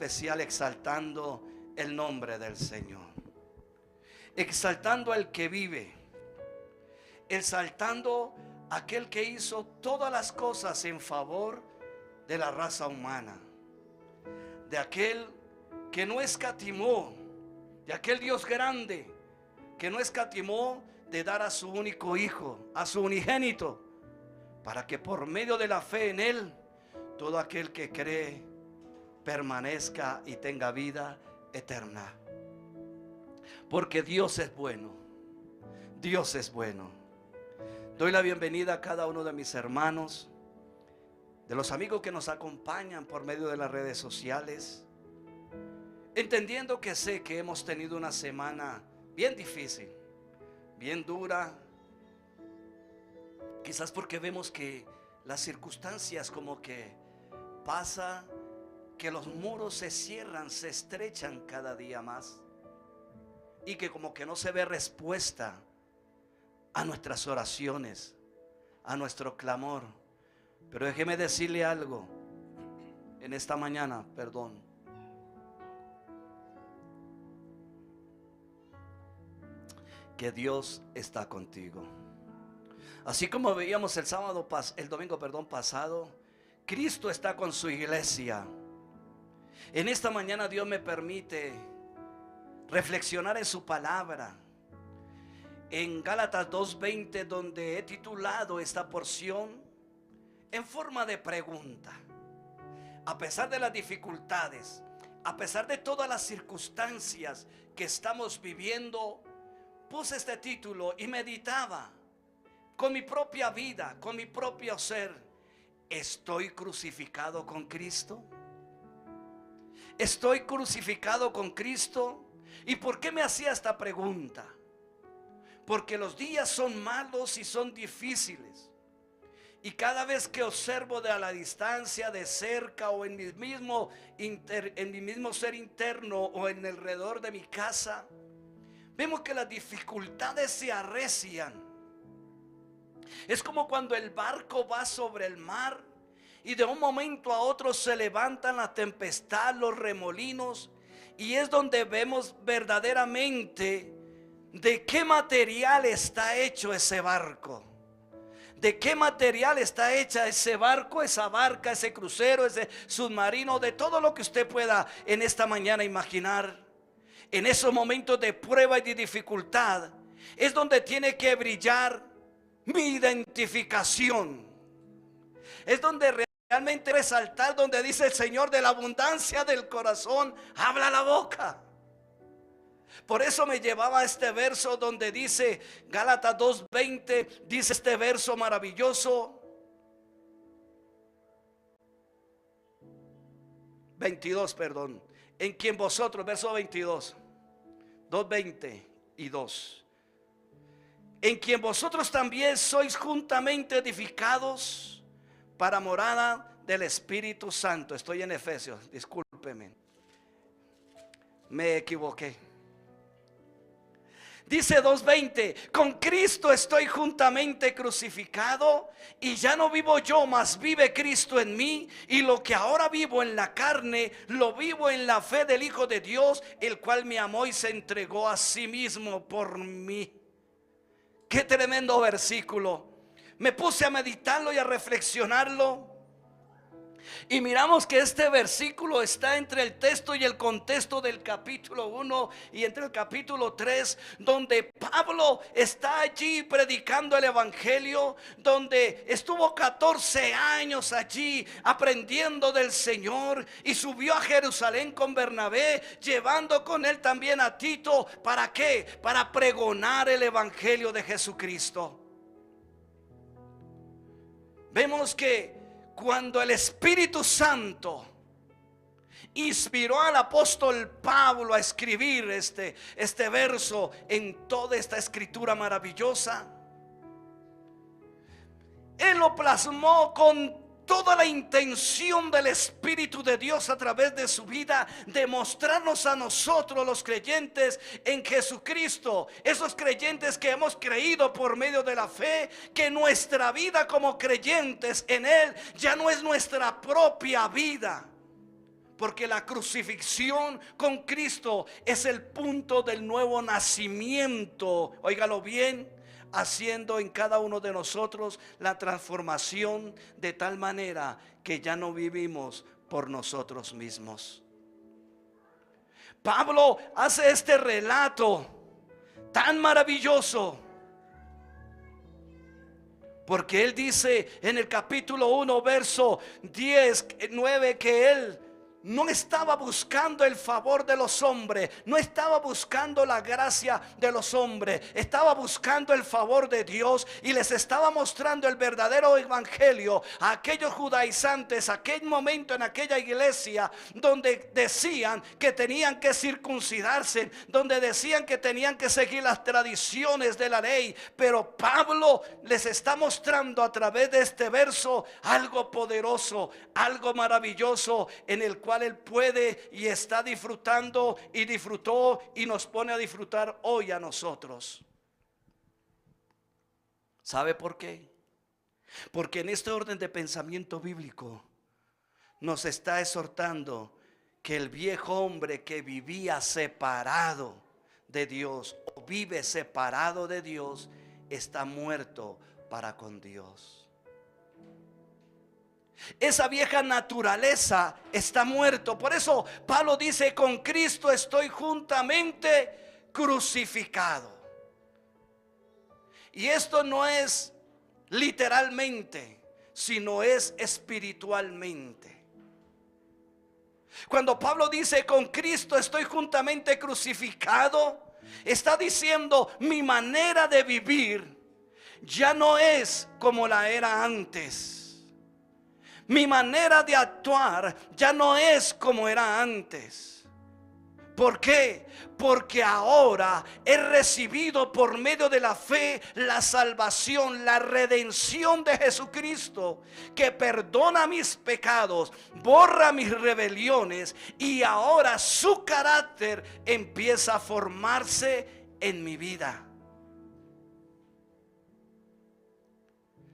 especial exaltando el nombre del Señor, exaltando al que vive, exaltando a aquel que hizo todas las cosas en favor de la raza humana, de aquel que no escatimó, de aquel Dios grande que no escatimó de dar a su único hijo, a su unigénito, para que por medio de la fe en él, todo aquel que cree permanezca y tenga vida eterna. Porque Dios es bueno, Dios es bueno. Doy la bienvenida a cada uno de mis hermanos, de los amigos que nos acompañan por medio de las redes sociales, entendiendo que sé que hemos tenido una semana bien difícil, bien dura, quizás porque vemos que las circunstancias como que pasa, que los muros se cierran, se estrechan cada día más, y que como que no se ve respuesta a nuestras oraciones, a nuestro clamor. Pero déjeme decirle algo en esta mañana, que Dios está contigo. Así como veíamos el domingo pasado, Cristo está con su iglesia. En esta mañana Dios me permite reflexionar en su palabra, en Gálatas 2:20, donde he titulado esta porción en forma de pregunta. A pesar de las dificultades, a pesar de todas las circunstancias que estamos viviendo, puse este título y meditaba con mi propia vida, con mi propio ser. ¿Estoy crucificado con Cristo? ¿Estoy crucificado con Cristo? ¿Y por qué me hacía esta pregunta? Porque los días son malos y son difíciles. Y cada vez que observo de a la distancia, de cerca o en mi mismo ser interno o en alrededor de mi casa, vemos que las dificultades se arrecian. Es como cuando el barco va sobre el mar y de un momento a otro se levantan la tempestad, los remolinos, y es donde vemos verdaderamente de qué material está hecho ese barco. ¿De qué material está hecha ese barco, esa barca, ese crucero, ese submarino? De todo lo que usted pueda en esta mañana imaginar. En esos momentos de prueba y de dificultad es donde tiene que brillar mi identificación. Es donde realmente resaltar, donde dice el Señor: de la abundancia del corazón habla la boca. Por eso me llevaba a este verso donde dice Gálatas 2:20, dice este verso maravilloso, 22, perdón, en quien vosotros, verso 22, 2:20 y 2, en quien vosotros también sois juntamente edificados para morada del Espíritu Santo. Estoy en Efesios, discúlpeme, me equivoqué. Dice 2:20, con Cristo estoy juntamente crucificado, y ya no vivo yo, mas vive Cristo en mí, y lo que ahora vivo en la carne, lo vivo en la fe del Hijo de Dios, el cual me amó y se entregó a sí mismo por mí. Qué tremendo versículo. Me puse a meditarlo y a reflexionarlo. Y miramos que este versículo está entre el texto y el contexto del capítulo 1 y entre el capítulo 3, donde Pablo está allí predicando el evangelio, donde estuvo 14 años allí aprendiendo del Señor, y subió a Jerusalén con Bernabé, llevando con él también a Tito. ¿Para qué? Para pregonar el evangelio de Jesucristo. Vemos que cuando el Espíritu Santo inspiró al apóstol Pablo a escribir este verso en toda esta escritura maravillosa, él lo plasmó con toda la intención del Espíritu de Dios a través de su vida, de mostrarnos a nosotros los creyentes en Jesucristo, esos creyentes que hemos creído por medio de la fe, que nuestra vida como creyentes en Él ya no es nuestra propia vida, Porque la crucifixión con Cristo es el punto del nuevo nacimiento. Óigalo bien, haciendo en cada uno de nosotros la transformación de tal manera que ya no vivimos por nosotros mismos. Pablo hace este relato tan maravilloso, porque él dice en el capítulo 1, verso 10, 9, que él no estaba buscando el favor de los hombres, no estaba buscando la gracia de los hombres, estaba buscando el favor de Dios, y les estaba mostrando el verdadero evangelio a aquellos judaizantes, aquel momento en aquella iglesia donde decían que tenían que circuncidarse, donde decían que tenían que seguir las tradiciones de la ley. Pero Pablo les está mostrando a través de este verso algo poderoso, algo maravilloso, en el cual él puede y está disfrutando y disfrutó y nos pone a disfrutar hoy a nosotros. ¿Sabe por qué? Porque en este orden de pensamiento bíblico nos está exhortando que el viejo hombre que vivía separado de Dios o vive separado de Dios está muerto para con Dios. Esa vieja naturaleza está muerto. Por eso Pablo dice: con Cristo estoy juntamente crucificado. Y esto no es literalmente, sino es espiritualmente. Cuando Pablo dice: con Cristo estoy juntamente crucificado, está diciendo: mi manera de vivir ya no es como la era antes. Mi manera de actuar ya no es como era antes. ¿Por qué? Porque ahora he recibido por medio de la fe la salvación, la redención de Jesucristo, que perdona mis pecados, borra mis rebeliones, y ahora su carácter empieza a formarse en mi vida.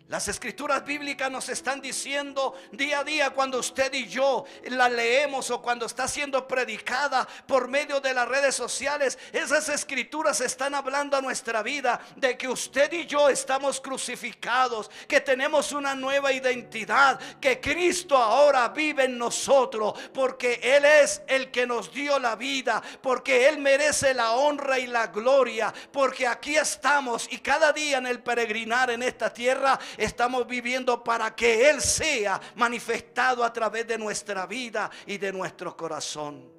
Las escrituras bíblicas nos están diciendo día a día, cuando usted y yo la leemos o cuando está siendo predicada por medio de las redes sociales, esas escrituras están hablando a nuestra vida de que usted y yo estamos crucificados, que tenemos una nueva identidad, que Cristo ahora vive en nosotros, porque Él es el que nos dio la vida, porque Él merece la honra y la gloria, porque aquí estamos y cada día en el peregrinar en esta tierra estamos viviendo para que Él sea manifestado a través de nuestra vida y de nuestro corazón.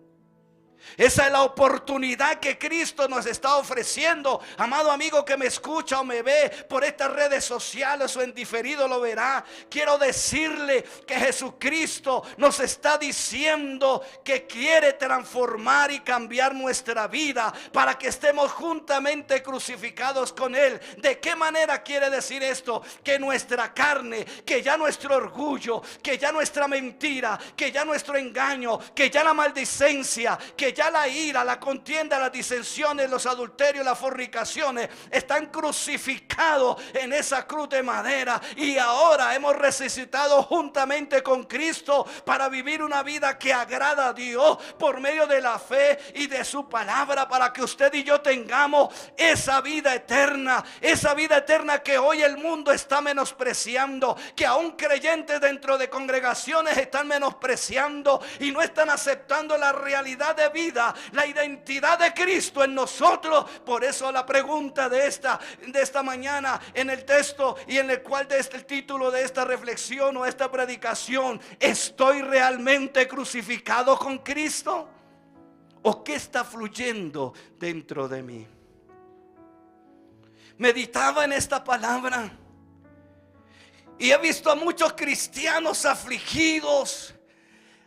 Esa es la oportunidad que Cristo nos está ofreciendo. Amado amigo que me escucha o me ve por estas redes sociales o en diferido lo verá, quiero decirle que Jesucristo nos está diciendo que quiere transformar y cambiar nuestra vida para que estemos juntamente crucificados con Él. ¿De qué manera quiere decir esto? Que nuestra carne, que ya nuestro orgullo, que ya nuestra mentira, que ya nuestro engaño, que ya la maldicencia, que ya la ira, la contienda, las disensiones, los adulterios, las fornicaciones están crucificados en esa cruz de madera, y ahora hemos resucitado juntamente con Cristo para vivir una vida que agrada a Dios por medio de la fe y de su palabra, para que usted y yo tengamos esa vida eterna que hoy el mundo está menospreciando, que aún creyentes dentro de congregaciones están menospreciando y no están aceptando la realidad de vida, la identidad de Cristo en nosotros. Por eso la pregunta de esta mañana en el texto y en el cual de el título de esta reflexión o esta predicación: ¿estoy realmente crucificado con Cristo? ¿O qué está fluyendo dentro de mí? Meditaba en esta palabra y he visto a muchos cristianos afligidos,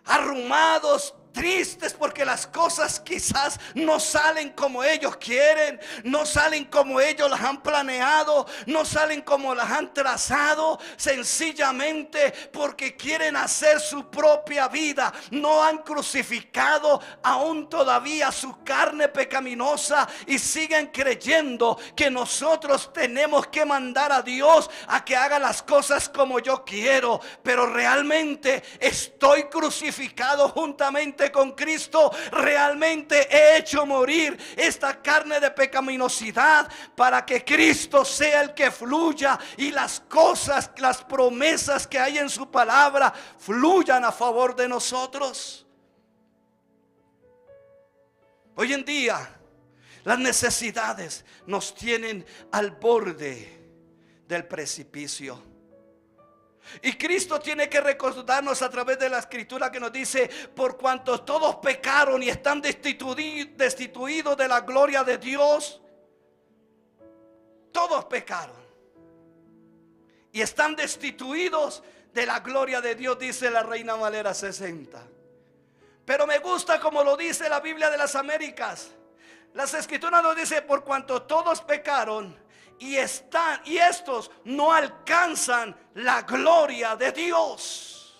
arrumados, tristes porque las cosas quizás no salen como ellos quieren, no salen como ellos las han planeado, no salen como las han trazado, sencillamente porque quieren hacer su propia vida. No han crucificado aún todavía su carne pecaminosa y siguen creyendo que nosotros tenemos que mandar a Dios a que haga las cosas como yo quiero. Pero realmente estoy crucificado juntamente con Cristo. Realmente he hecho morir esta carne de pecaminosidad para que Cristo sea el que fluya y las cosas, las promesas que hay en su palabra fluyan a favor de nosotros. Hoy en día las necesidades nos tienen al borde del precipicio. Y Cristo tiene que recordarnos a través de la escritura que nos dice: por cuanto todos pecaron y están destituidos de la gloria de Dios. Todos pecaron y están destituidos de la gloria de Dios, dice la Reina Valera 60. Pero me gusta como lo dice la Biblia de las Américas. Las escrituras nos dice: por cuanto todos pecaron y estos no alcanzan la gloria de Dios.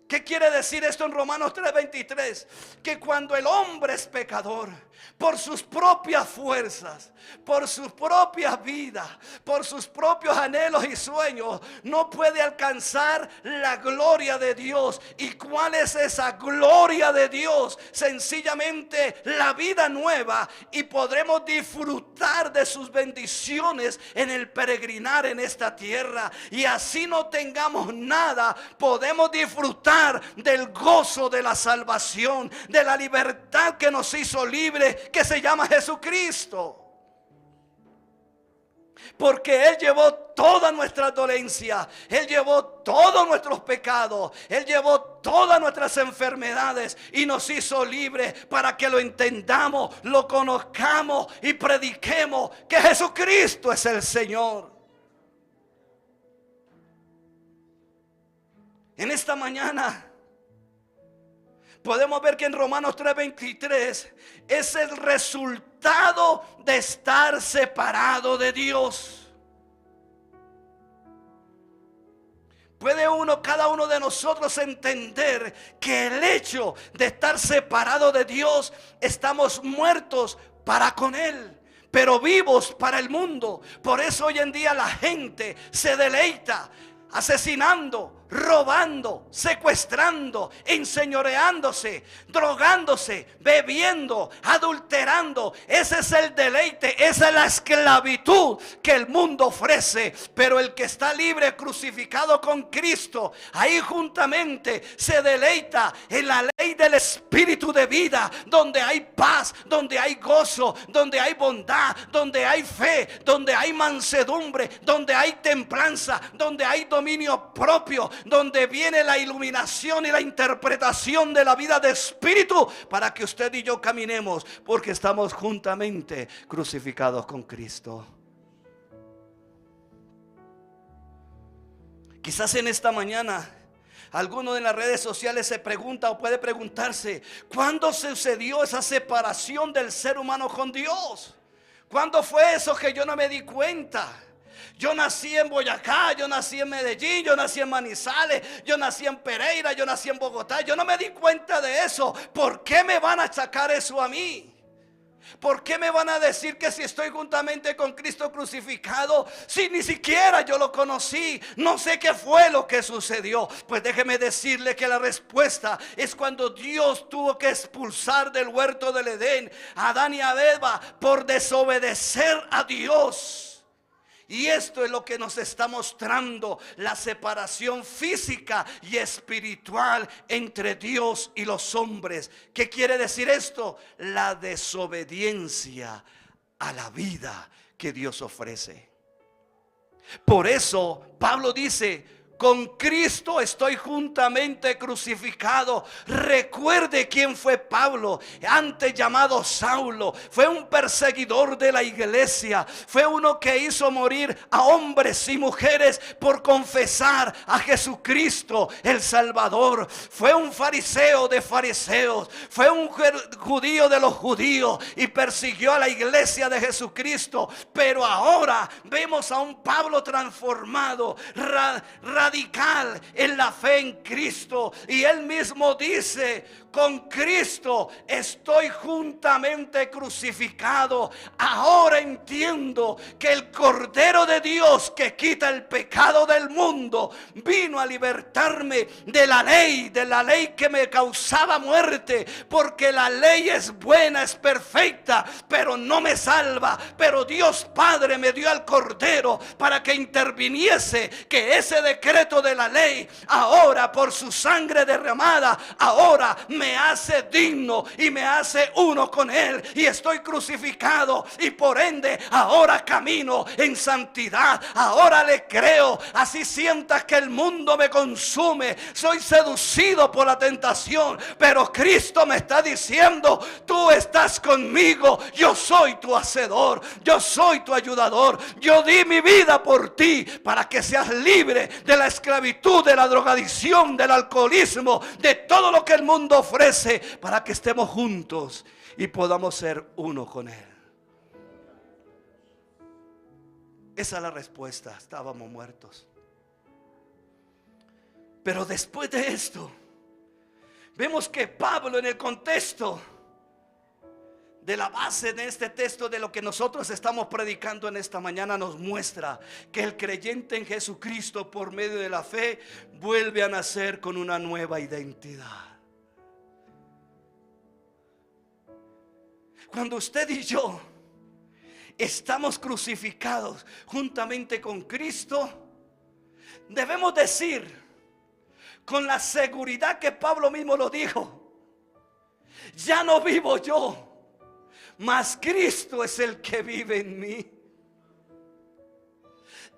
¿Qué quiere decir esto en Romanos 3:23? Que cuando el hombre es pecador, por sus propias fuerzas, por su propia vida, por sus propios anhelos y sueños, no puede alcanzar la gloria de Dios. ¿Y cuál es esa gloria de Dios? Sencillamente la vida nueva, y podremos disfrutar de sus bendiciones en el peregrinar en esta tierra. Y así no tengamos nada, podemos disfrutar del gozo de la salvación, de la libertad que nos hizo libres, que se llama Jesucristo. Porque Él llevó toda nuestra dolencia, Él llevó todos nuestros pecados, Él llevó todas nuestras enfermedades y nos hizo libres para que lo entendamos, lo conozcamos y prediquemos que Jesucristo es el Señor. En esta mañana podemos ver que en Romanos 3:23 es el resultado de estar separado de Dios. ¿Puede cada uno de nosotros entender que el hecho de estar separado de Dios, estamos muertos para con Él, pero vivos para el mundo? Por eso hoy en día la gente se deleita asesinando, robando, secuestrando, enseñoreándose, drogándose, bebiendo, adulterando. Ese es el deleite, esa es la esclavitud que el mundo ofrece. Pero el que está libre, crucificado con Cristo, ahí juntamente se deleita en la ley del Espíritu de vida, donde hay paz, donde hay gozo, donde hay bondad, donde hay fe, donde hay mansedumbre, donde hay templanza, donde hay dominio propio, donde viene la iluminación y la interpretación de la vida de espíritu, para que usted y yo caminemos, porque estamos juntamente crucificados con Cristo. Quizás en esta mañana alguno en las redes sociales se pregunta o puede preguntarse: ¿cuándo sucedió esa separación del ser humano con Dios? ¿Cuándo fue eso que yo no me di cuenta? Yo nací en Boyacá, yo nací en Medellín, yo nací en Manizales, yo nací en Pereira, yo nací en Bogotá. Yo no me di cuenta de eso. ¿Por qué me van a achacar eso a mí? ¿Por qué me van a decir que si estoy juntamente con Cristo crucificado, si ni siquiera yo lo conocí? No sé qué fue lo que sucedió. Pues déjeme decirle que la respuesta es cuando Dios tuvo que expulsar del huerto del Edén a Adán y a Eva por desobedecer a Dios. Y esto es lo que nos está mostrando la separación física y espiritual entre Dios y los hombres. ¿Qué quiere decir esto? La desobediencia a la vida que Dios ofrece. Por eso Pablo dice: con Cristo estoy juntamente crucificado. Recuerde quién fue Pablo, antes llamado Saulo. Fue un perseguidor de la iglesia. Fue uno que hizo morir a hombres y mujeres por confesar a Jesucristo el Salvador. Fue un fariseo de fariseos. Fue un judío de los judíos y persiguió a la iglesia de Jesucristo. Pero ahora vemos a un Pablo transformado, radical en la fe en Cristo. Y él mismo dice: con Cristo estoy juntamente crucificado. Ahora entiendo que el Cordero de Dios que quita el pecado del mundo vino a libertarme de la ley que me causaba muerte. Porque la ley es buena, es perfecta, pero no me salva. Pero Dios Padre me dio al Cordero para que interviniese, que ese decreto de la ley ahora, por su sangre derramada, ahora me hace digno y me hace uno con Él. Y estoy crucificado y por ende ahora camino en santidad. Ahora le creo. Así sientas que el mundo me consume, soy seducido por la tentación, pero Cristo me está diciendo: tú estás conmigo, yo soy tu hacedor, yo soy tu ayudador. Yo di mi vida por ti para que seas libre de la esclavitud, de la drogadicción, del alcoholismo, de todo lo que el mundo ofrece, para que estemos juntos y podamos ser uno con Él. Esa es la respuesta. Estábamos muertos. Pero después de esto, vemos que Pablo, en el contexto de la base de este texto, de lo que nosotros estamos predicando en esta mañana, nos muestra que el creyente en Jesucristo, por medio de la fe, vuelve a nacer con una nueva identidad. Cuando usted y yo estamos crucificados juntamente con Cristo, debemos decir con la seguridad que Pablo mismo lo dijo: ya no vivo yo, mas Cristo es el que vive en mí.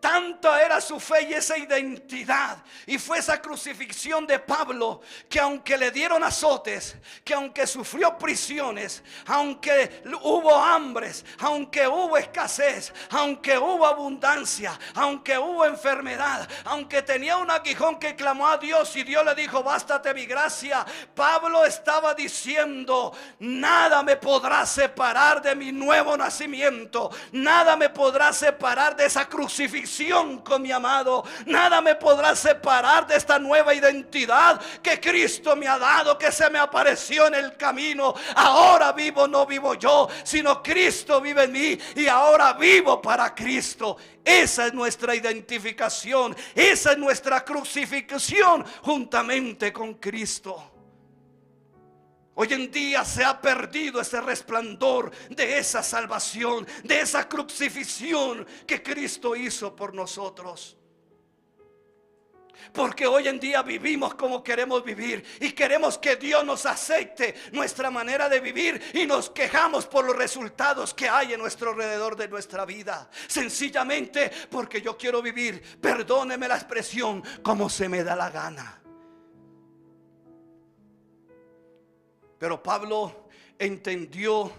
Tanto era su fe y esa identidad, y fue esa crucifixión de Pablo, que aunque le dieron azotes, que aunque sufrió prisiones, aunque hubo hambres, aunque hubo escasez, aunque hubo abundancia, aunque hubo enfermedad, aunque tenía un aguijón que clamó a Dios y Dios le dijo: bástate mi gracia, Pablo estaba diciendo: nada me podrá separar de mi nuevo nacimiento, nada me podrá separar de esa crucifixión con mi amado, nada me podrá separar de esta nueva identidad que Cristo me ha dado, que se me apareció en el camino. Ahora vivo, no vivo yo, sino Cristo vive en mí, y ahora vivo para Cristo. Esa es nuestra identificación, esa es nuestra crucifixión juntamente con Cristo. Hoy en día se ha perdido ese resplandor de esa salvación, de esa crucifixión que Cristo hizo por nosotros. Porque hoy en día vivimos como queremos vivir y queremos que Dios nos acepte nuestra manera de vivir, y nos quejamos por los resultados que hay en nuestro alrededor de nuestra vida. Sencillamente porque yo quiero vivir, perdóneme la expresión, como se me da la gana. Pero Pablo entendió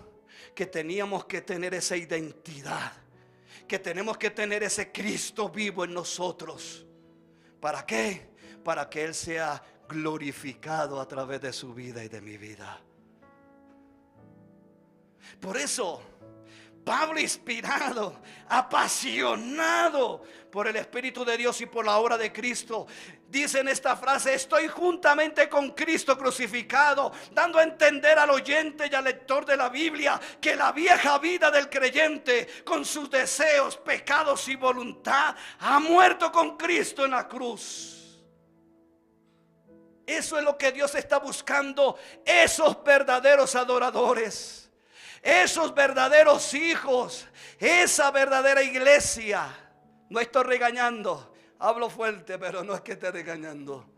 que teníamos que tener esa identidad, que tenemos que tener ese Cristo vivo en nosotros. ¿Para qué? Para que Él sea glorificado a través de su vida y de mi vida. Por eso Pablo, inspirado, apasionado por el Espíritu de Dios y por la obra de Cristo, dice en esta frase: estoy juntamente con Cristo crucificado, dando a entender al oyente y al lector de la Biblia que la vieja vida del creyente, con sus deseos, pecados y voluntad, ha muerto con Cristo en la cruz. Eso es lo que Dios está buscando, esos verdaderos adoradores, esos verdaderos hijos, esa verdadera iglesia. No estoy regañando, hablo fuerte, pero no es que esté regañando.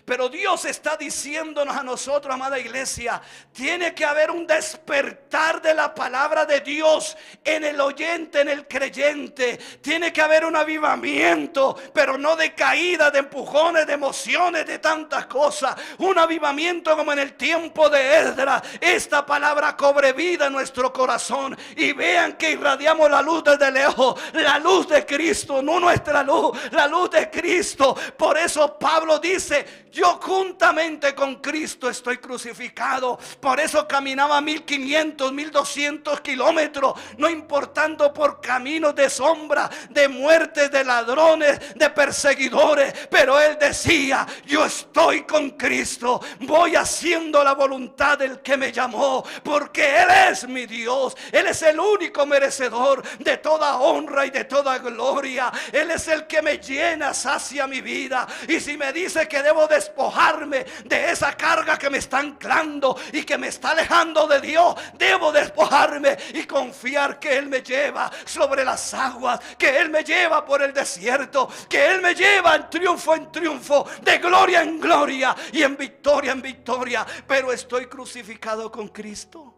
Pero Dios está diciéndonos a nosotros, amada iglesia, tiene que haber un despertar de la palabra de Dios en el oyente, en el creyente. Tiene que haber un avivamiento, pero no de caída, de empujones, de emociones, de tantas cosas. Un avivamiento como en el tiempo de Esdras. Esta palabra cobre vida en nuestro corazón y vean que irradiamos la luz desde lejos, la luz de Cristo, no nuestra luz, la luz de Cristo. Por eso Pablo dice: yo juntamente con Cristo estoy crucificado. Por eso caminaba 1500, 1200 kilómetros, no importando por caminos de sombra, de muertes, de ladrones, de perseguidores. Pero él decía: yo estoy con Cristo, voy haciendo la voluntad del que me llamó, porque Él es mi Dios. Él es el único merecedor de toda honra y de toda gloria. Él es el que me llena, sacia mi vida. Y si me dice que debo despojarme de esa carga que me está anclando y que me está alejando de Dios, debo despojarme y confiar que Él me lleva sobre las aguas, que Él me lleva por el desierto, que Él me lleva en triunfo, de gloria en gloria y en victoria. Pero estoy crucificado con Cristo.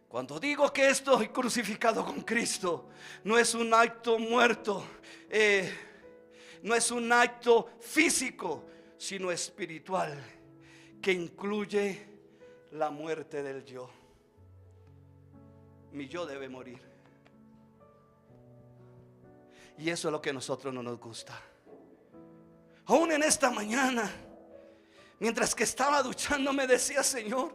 Cuando digo que estoy crucificado con Cristo, no es un acto muerto, no es un acto físico, sino espiritual, que incluye la muerte del yo. Mi yo debe morir. Y eso es lo que a nosotros no nos gusta. Aún en esta mañana, mientras que estaba duchando, me decía: Señor,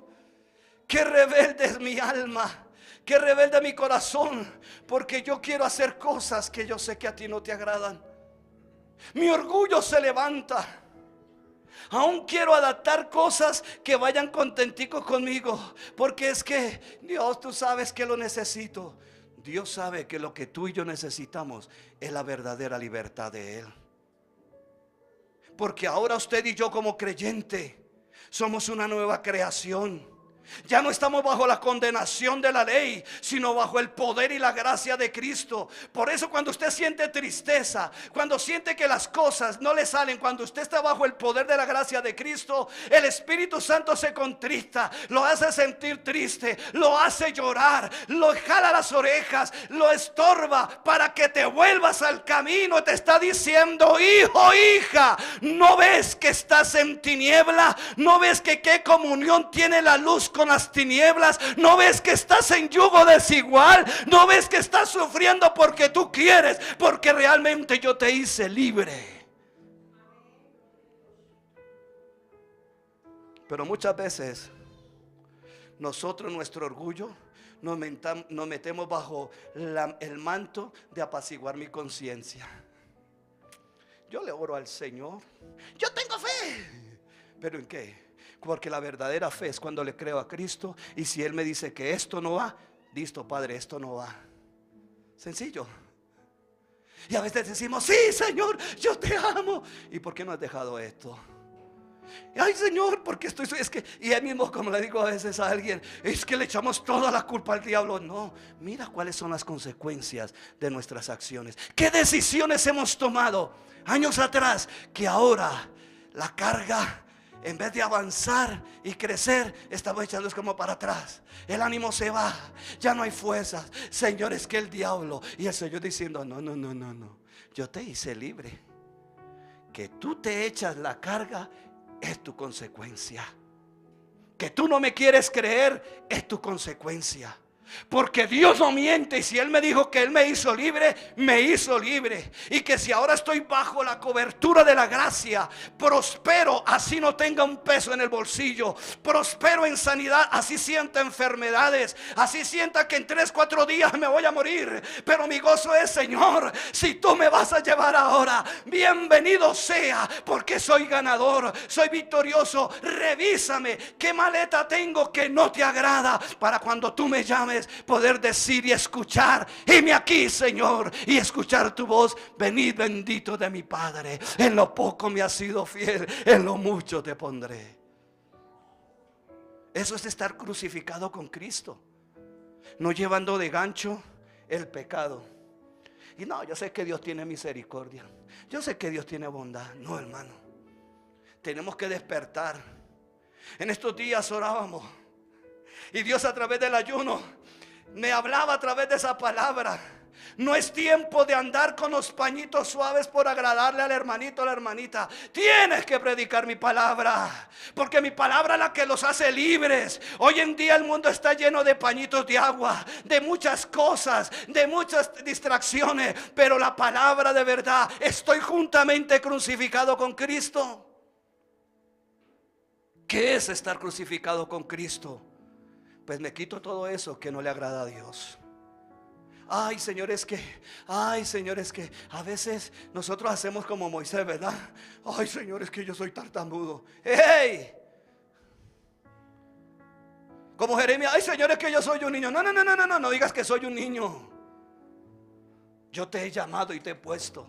qué rebelde es mi alma, qué rebelde mi corazón, porque yo quiero hacer cosas que yo sé que a ti no te agradan. Mi orgullo se levanta. Aún quiero adaptar cosas que vayan contenticos conmigo, porque es que Dios, tú sabes que lo necesito. Dios sabe que lo que tú y yo necesitamos es la verdadera libertad de Él. Porque ahora usted y yo, como creyente, somos una nueva creación. Ya no estamos bajo la condenación de la ley, sino bajo el poder y la gracia de Cristo. Por eso cuando usted siente tristeza, cuando siente que las cosas no le salen, cuando usted está bajo el poder de la gracia de Cristo, el Espíritu Santo se contrista, lo hace sentir triste, lo hace llorar, lo jala las orejas, lo estorba para que te vuelvas al camino. Te está diciendo: hijo, hija, ¿no ves que estás en tiniebla? ¿No ves que qué comunión tiene la luz con las tinieblas? ¿No ves que estás en yugo desigual? ¿No ves que estás sufriendo porque tú quieres? Porque realmente yo te hice libre. Pero muchas veces nosotros, nuestro orgullo, nos metemos bajo el manto de apaciguar mi conciencia. Yo le oro al Señor, yo tengo fe. ¿Pero en qué? Porque la verdadera fe es cuando le creo a Cristo. Y si Él me dice que esto no va, listo, Padre, esto no va. Sencillo. Y a veces decimos: sí, Señor, yo te amo. ¿Y por qué no has dejado esto? Ay, Señor, porque estoy... Es que, y él mismo, como le digo a veces a alguien, es que le echamos toda la culpa al diablo. No, mira cuáles son las consecuencias de nuestras acciones. ¿Qué decisiones hemos tomado años atrás que ahora la carga, en vez de avanzar y crecer, estamos echándonos como para atrás? El ánimo se va, ya no hay fuerzas. Señor, es que el diablo. Y el Señor diciendo: no, yo te hice libre. Que tú te echas la carga es tu consecuencia. Que tú no me quieres creer es tu consecuencia. Porque Dios no miente. Y si Él me dijo que Él me hizo libre, me hizo libre. Y que si ahora estoy bajo la cobertura de la gracia, prospero, así no tenga un peso en el bolsillo. Prospero en sanidad, así sienta enfermedades, así sienta que en 3-4 días me voy a morir. Pero mi gozo es: Señor, si tú me vas a llevar ahora, bienvenido sea, porque soy ganador, soy victorioso. Revísame qué maleta tengo que no te agrada, para cuando tú me llames poder decir y escuchar: heme aquí, Señor, y escuchar tu voz. Venid, bendito de mi Padre, en lo poco me has sido fiel, en lo mucho te pondré. Eso es estar crucificado con Cristo, no llevando de gancho el pecado. Y no, yo sé que Dios tiene misericordia. Yo sé que Dios tiene bondad. No, hermano. Tenemos que despertar. En estos días orábamos. Y Dios a través del ayuno me hablaba a través de esa palabra. No es tiempo de andar con los pañitos suaves por agradarle al hermanito, a la hermanita. Tienes que predicar mi palabra, porque mi palabra es la que los hace libres. Hoy en día el mundo está lleno de pañitos de agua, de muchas cosas, de muchas distracciones. Pero la palabra de verdad: estoy juntamente crucificado con Cristo. ¿Qué es estar crucificado con Cristo? Pues me quito todo eso que no le agrada a Dios. Ay, señores, que a veces nosotros hacemos como Moisés, ¿verdad? Ay, señores, que yo soy tartamudo. ¡Hey! Como Jeremías: ay, señores, que yo soy un niño. No digas que soy un niño. Yo te he llamado y te he puesto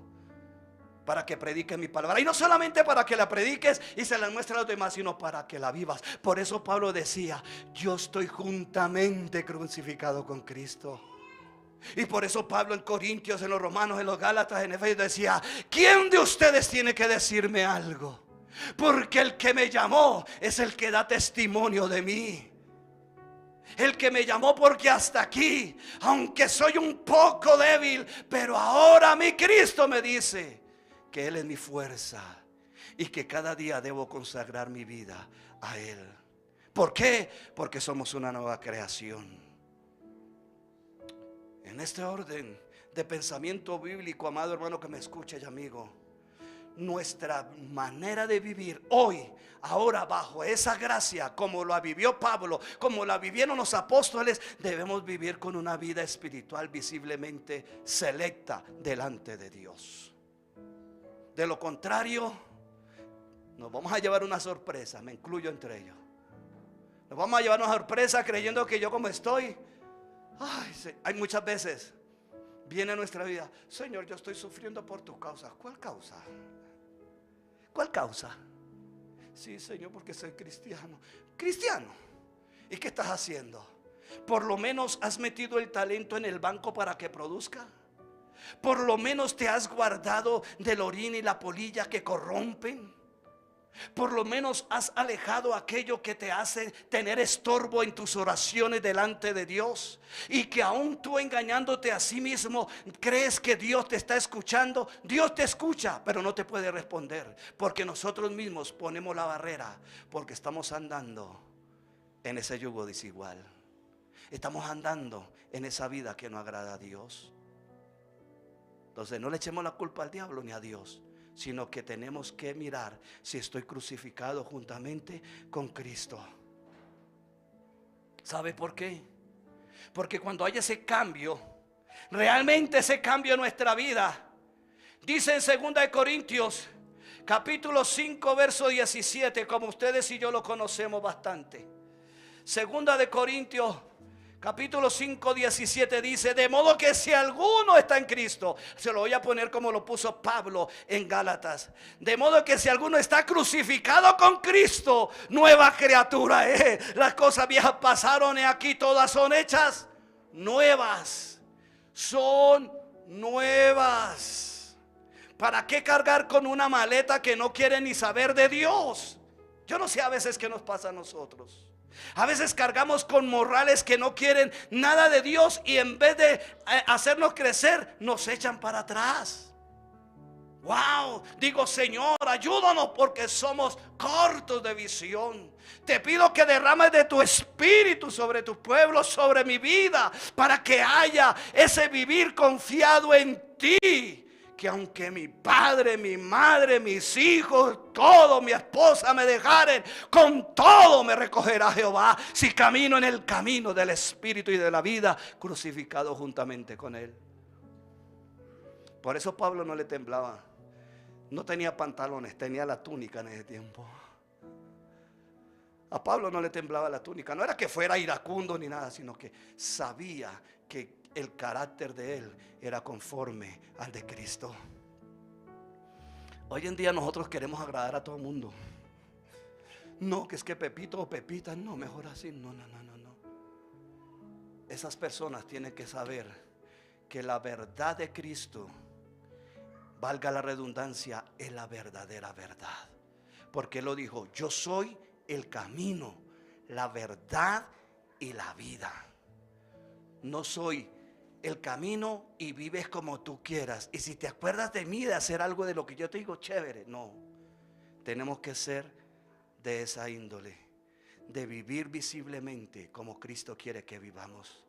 para que prediques mi palabra. Y no solamente para que la prediques y se la muestres a los demás, sino para que la vivas. Por eso Pablo decía: yo estoy juntamente crucificado con Cristo. Y por eso Pablo en Corintios, en los Romanos, en los Gálatas, en Efesios decía: ¿quién de ustedes tiene que decirme algo? Porque el que me llamó es el que da testimonio de mí. El que me llamó, porque hasta aquí, aunque soy un poco débil, pero ahora mi Cristo me dice que Él es mi fuerza y que cada día debo consagrar mi vida a Él. ¿Por qué? Porque somos una nueva creación. En este orden de pensamiento bíblico, amado hermano que me escucha y amigo, nuestra manera de vivir hoy, ahora, bajo esa gracia, como la vivió Pablo, como la vivieron los apóstoles, debemos vivir con una vida espiritual visiblemente selecta delante de Dios. De lo contrario, nos vamos a llevar una sorpresa, me incluyo entre ellos. Nos vamos a llevar una sorpresa creyendo que yo, como estoy, hay muchas veces viene a nuestra vida: Señor, yo estoy sufriendo por tu causa. ¿Cuál causa? ¿Cuál causa? Sí, Señor, porque soy cristiano. ¿Cristiano? ¿Y qué estás haciendo? ¿Por lo menos has metido el talento en el banco para que produzca? ¿Por lo menos te has guardado del orín y la polilla que corrompen? ¿Por lo menos has alejado aquello que te hace tener estorbo en tus oraciones delante de Dios? Y que aún tú, engañándote a sí mismo, crees que Dios te está escuchando. Dios te escucha, pero no te puede responder, porque nosotros mismos ponemos la barrera, porque estamos andando en ese yugo desigual. Estamos andando en esa vida que no agrada a Dios. Entonces no le echemos la culpa al diablo ni a Dios, sino que tenemos que mirar si estoy crucificado juntamente con Cristo. ¿Sabe por qué? Porque cuando hay ese cambio, realmente ese cambio en nuestra vida, dice en 2 Corintios capítulo 5 verso 17, como ustedes y yo lo conocemos bastante. 2 Corintios capítulo 5, 17 dice: de modo que si alguno está en Cristo, se lo voy a poner como lo puso Pablo en Gálatas, de modo que si alguno está crucificado con Cristo, nueva criatura es. Las cosas viejas pasaron y aquí todas son hechas nuevas. Son nuevas. ¿Para qué cargar con una maleta que no quiere ni saber de Dios? Yo no sé a veces qué nos pasa a nosotros. A veces cargamos con morrales que no quieren nada de Dios, y en vez de hacernos crecer, nos echan para atrás. Wow, digo: Señor, ayúdanos, porque somos cortos de visión. Te pido que derrames de tu espíritu sobre tu pueblo, sobre mi vida, para que haya ese vivir confiado en ti. Que aunque mi padre, mi madre, mis hijos, todo, mi esposa me dejaren, con todo me recogerá Jehová, si camino en el camino del espíritu y de la vida, crucificado juntamente con Él. Por eso Pablo no le temblaba. No tenía pantalones, tenía la túnica en ese tiempo. A Pablo no le temblaba la túnica. No era que fuera iracundo ni nada, sino que sabía que el carácter de él era conforme al de Cristo. Hoy en día nosotros queremos agradar a todo el mundo. No, que es que Pepito o Pepita, no, mejor así. No. Esas personas tienen que saber que la verdad de Cristo, valga la redundancia, es la verdadera verdad. Porque Él lo dijo: yo soy el camino, la verdad y la vida. No soy el camino y vives como tú quieras. Y si te acuerdas de mí, de hacer algo de lo que yo te digo, chévere. No, tenemos que ser de esa índole, de vivir visiblemente como Cristo quiere que vivamos.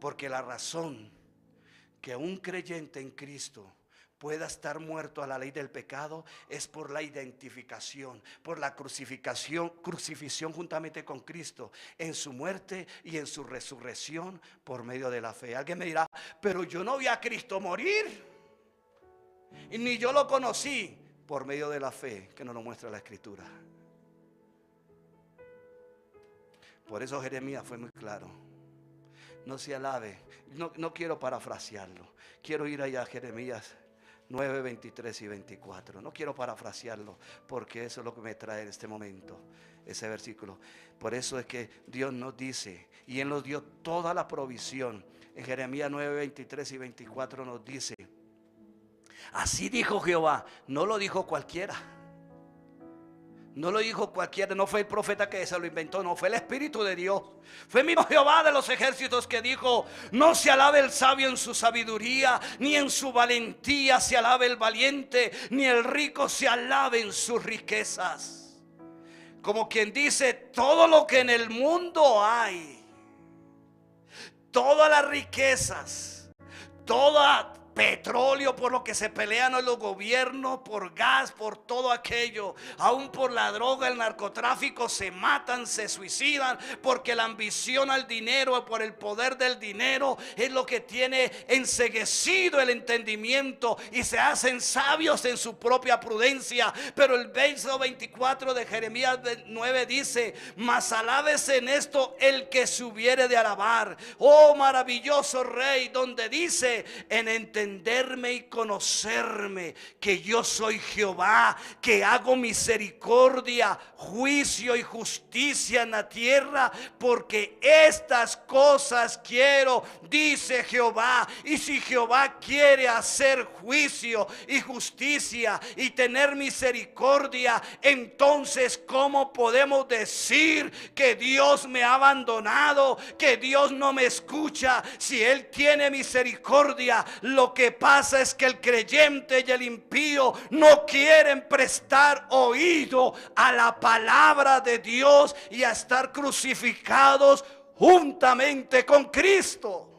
Porque la razón que un creyente en Cristo pueda estar muerto a la ley del pecado es por la identificación, por la crucifixión juntamente con Cristo, en su muerte y en su resurrección por medio de la fe. Alguien me dirá: pero yo no vi a Cristo morir, y ni yo lo conocí. Por medio de la fe que nos lo muestra la Escritura. Por eso Jeremías fue muy claro: no se alabe. No quiero parafrasearlo, quiero ir allá a Jeremías 9, 23 y 24. No quiero parafrasearlo, porque eso es lo que me trae en este momento, ese versículo. Por eso es que Dios nos dice, y Él nos dio toda la provisión. En Jeremías 9, 23 y 24 nos dice: así dijo Jehová. No lo dijo cualquiera. No lo dijo cualquiera, no fue el profeta que se lo inventó, no, fue el Espíritu de Dios. Fue mismo Jehová de los ejércitos que dijo: no se alabe el sabio en su sabiduría, ni en su valentía se alabe el valiente, ni el rico se alabe en sus riquezas. Como quien dice: todo lo que en el mundo hay, todas las riquezas, toda petróleo por lo que se pelean hoy los gobiernos, por gas, por todo aquello, aún por la droga, el narcotráfico, se matan, se suicidan, porque la ambición al dinero, por el poder del dinero, es lo que tiene enceguecido el entendimiento, y se hacen sabios en su propia prudencia. Pero el verso 24 de Jeremías 9 dice: mas alábese en esto el que se hubiere de alabar, oh maravilloso Rey, donde dice: en entenderme y conocerme, que yo soy Jehová, que hago misericordia, juicio y justicia en la tierra, porque estas cosas quiero, dice Jehová. Y si Jehová quiere hacer juicio y justicia y tener misericordia, entonces ¿cómo podemos decir que Dios me ha abandonado, que Dios no me escucha? Si Él tiene misericordia, lo que pasa es que el creyente y el impío no quieren prestar oído a la palabra de Dios y a estar crucificados juntamente con Cristo.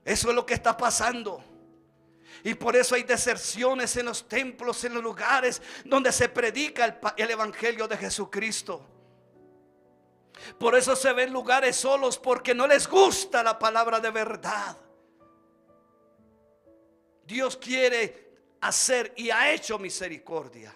Eso es lo que está pasando. Y por eso hay deserciones en los templos, en los lugares donde se predica el evangelio de Jesucristo. Por eso se ven lugares solos, porque no les gusta la palabra de verdad. Dios quiere hacer y ha hecho misericordia.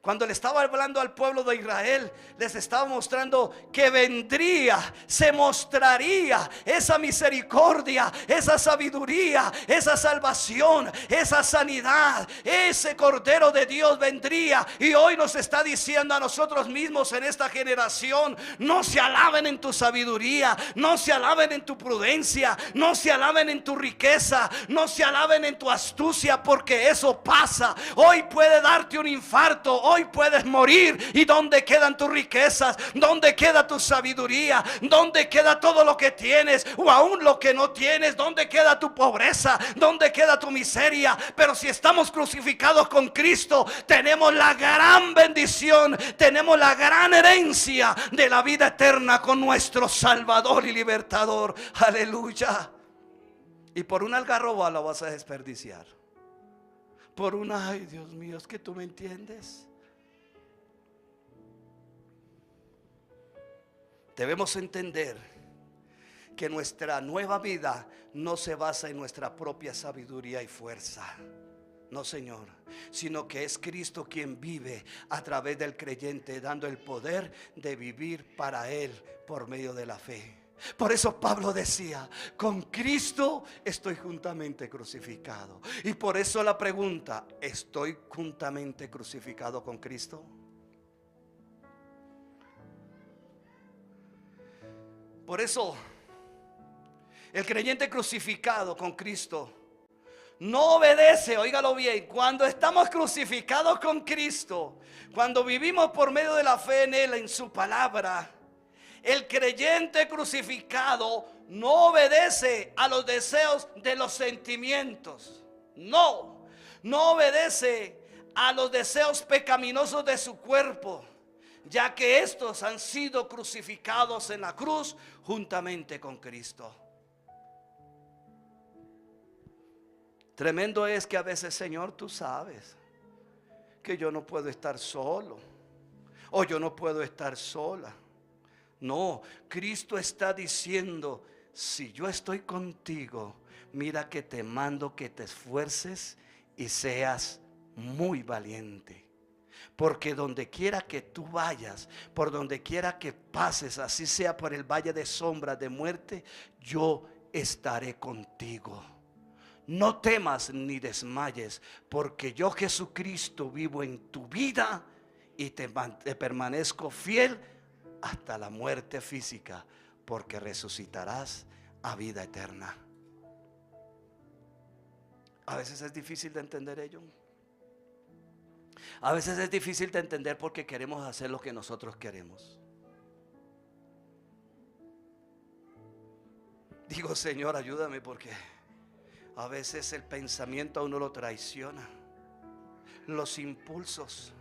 Cuando le estaba hablando al pueblo de Israel, les estaba mostrando que vendría, se mostraría esa misericordia, esa sabiduría, esa salvación, esa sanidad. Ese Cordero de Dios vendría, y hoy nos está diciendo a nosotros mismos en esta generación: no se alaben en tu sabiduría, no se alaben en tu prudencia, no se alaben en tu riqueza, no se alaben en tu astucia, porque eso pasa. Hoy puede darte un infarto, hoy puedes morir. ¿Y dónde quedan tus riquezas? ¿Dónde queda tu sabiduría? ¿Dónde queda todo lo que tienes? O aún lo que no tienes. ¿Dónde queda tu pobreza? ¿Dónde queda tu miseria? Pero si estamos crucificados con Cristo, tenemos la gran bendición, tenemos la gran herencia de la vida eterna con nuestro Salvador y Libertador. Aleluya. Y por una algarroba la vas a desperdiciar. Por una, ay Dios mío, es que tú me entiendes. Debemos entender que nuestra nueva vida no se basa en nuestra propia sabiduría y fuerza. No, Señor, sino que es Cristo quien vive a través del creyente, dando el poder de vivir para Él por medio de la fe. Por eso Pablo decía: con Cristo estoy juntamente crucificado. Y por eso la pregunta: ¿estoy juntamente crucificado con Cristo? Por eso, el creyente crucificado con Cristo no obedece, óigalo bien, cuando estamos crucificados con Cristo, cuando vivimos por medio de la fe en Él, en su palabra, el creyente crucificado no obedece a los deseos de los sentimientos. No obedece a los deseos pecaminosos de su cuerpo, ya que estos han sido crucificados en la cruz juntamente con Cristo. Tremendo es que a veces, Señor, tú sabes que yo no puedo estar solo, o yo no puedo estar sola. No, Cristo está diciendo: si yo estoy contigo, mira que te mando que te esfuerces y seas muy valiente. Porque donde quiera que tú vayas, por donde quiera que pases, así sea por el valle de sombras de muerte, yo estaré contigo. No temas ni desmayes, porque yo, Jesucristo, vivo en tu vida y te permanezco fiel hasta la muerte física, porque resucitarás a vida eterna. A veces es difícil de entender ello. A veces es difícil de entender porque queremos hacer lo que nosotros queremos. Digo: Señor, ayúdame, porque a veces el pensamiento a uno lo traiciona, los impulsos.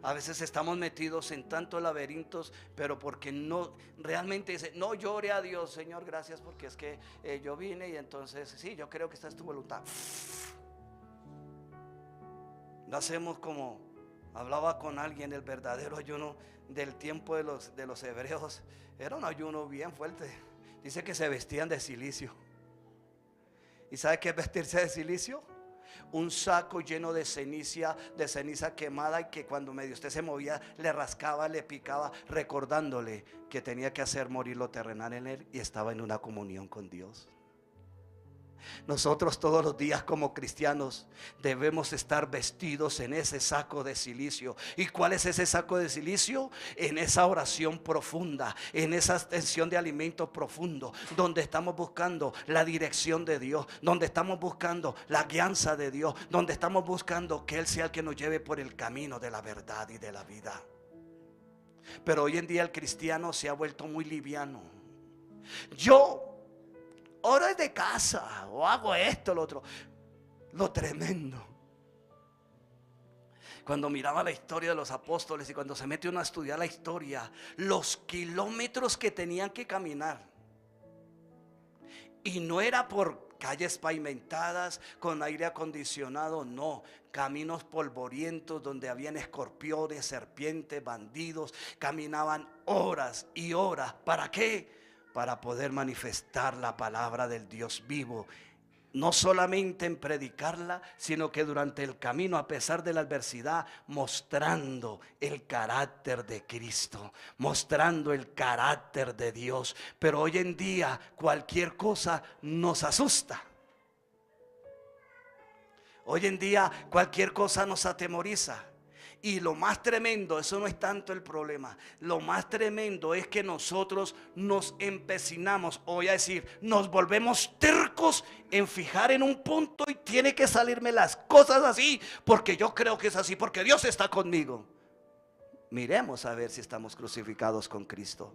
A veces estamos metidos en tantos laberintos, pero porque no realmente no llore a Dios: Señor, gracias, porque es que yo vine y entonces sí, yo creo que esta es tu voluntad. No hacemos como hablaba con alguien: el verdadero ayuno del tiempo de los hebreos era un ayuno bien fuerte. Dice que se vestían de cilicio. ¿Y sabe qué es vestirse de cilicio? Un saco lleno de ceniza quemada, y que cuando medio usted se movía le rascaba, le picaba, recordándole que tenía que hacer morir lo terrenal en él y estaba en una comunión con Dios. Nosotros todos los días como cristianos debemos estar vestidos en ese saco de cilicio. ¿Y cuál es ese saco de cilicio? En esa oración profunda, en esa extensión de alimento profundo, donde estamos buscando la dirección de Dios, donde estamos buscando la guianza de Dios, donde estamos buscando que Él sea el que nos lleve por el camino de la verdad y de la vida. Pero hoy en día el cristiano se ha vuelto muy liviano. Yo oro desde casa, o hago esto, lo otro. Lo tremendo, cuando miraba la historia de los apóstoles, y cuando se mete uno a estudiar la historia, los kilómetros que tenían que caminar, y no era por calles pavimentadas con aire acondicionado, no, caminos polvorientos donde habían escorpiones, serpientes, bandidos. Caminaban horas y horas. ¿Para qué? Para poder manifestar la palabra del Dios vivo. No solamente en predicarla, sino que durante el camino, a pesar de la adversidad, mostrando el carácter de Cristo, mostrando el carácter de Dios. Pero hoy en día cualquier cosa nos asusta. Hoy en día cualquier cosa nos atemoriza. Y lo más tremendo, eso no es tanto el problema. Lo más tremendo es que nosotros nos empecinamos, o voy a decir, nos volvemos tercos en fijar en un punto, y tiene que salirme las cosas así, porque yo creo que es así, porque Dios está conmigo. Miremos a ver si estamos crucificados con Cristo.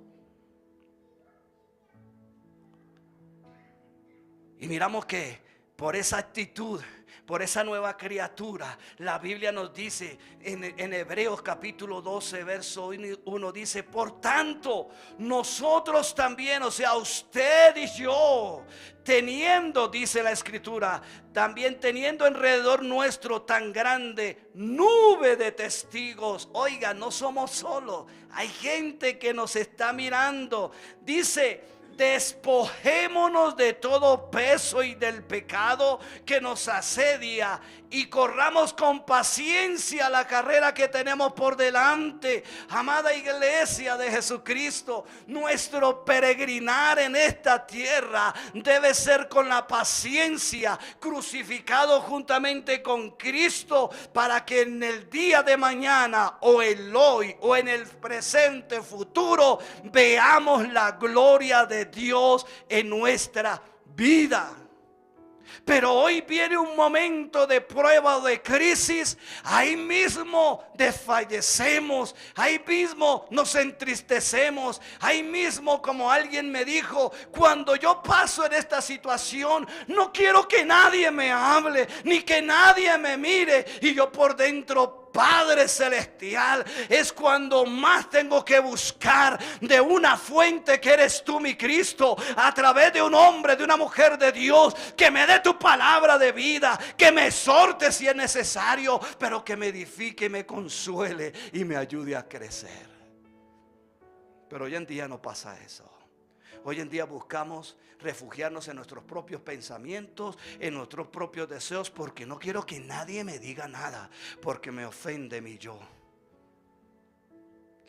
Y miramos que por esa actitud, por esa nueva criatura, la Biblia nos dice en Hebreos capítulo 12 verso 1, dice: por tanto nosotros también, o sea, usted y yo, teniendo, dice la escritura, también teniendo alrededor nuestro tan grande nube de testigos. Oiga, no somos solos, hay gente que nos está mirando. Dice: Despojémonos de todo peso y del pecado que nos asedia y corramos con paciencia la carrera que tenemos por delante. Amada iglesia de Jesucristo, nuestro peregrinar en esta tierra debe ser con la paciencia, crucificado juntamente con Cristo, para que en el día de mañana o el hoy o en el presente futuro veamos la gloria de Dios en nuestra vida. Pero hoy viene un momento de prueba o de crisis. Ahí mismo desfallecemos, ahí mismo nos entristecemos, ahí mismo, como alguien me dijo, cuando yo paso en esta situación, no quiero que nadie me hable, ni que nadie me mire. Y yo por dentro, Padre celestial, es cuando más tengo que buscar de una fuente que eres tú, mi Cristo, a través de un hombre, de una mujer de Dios, que me dé tu palabra de vida, que me exhorte si es necesario, pero que me edifique, me consuele y me ayude a crecer. Pero hoy en día no pasa eso. Hoy en día buscamos refugiarnos en nuestros propios pensamientos, en nuestros propios deseos, porque no quiero que nadie me diga nada, porque me ofende mi yo.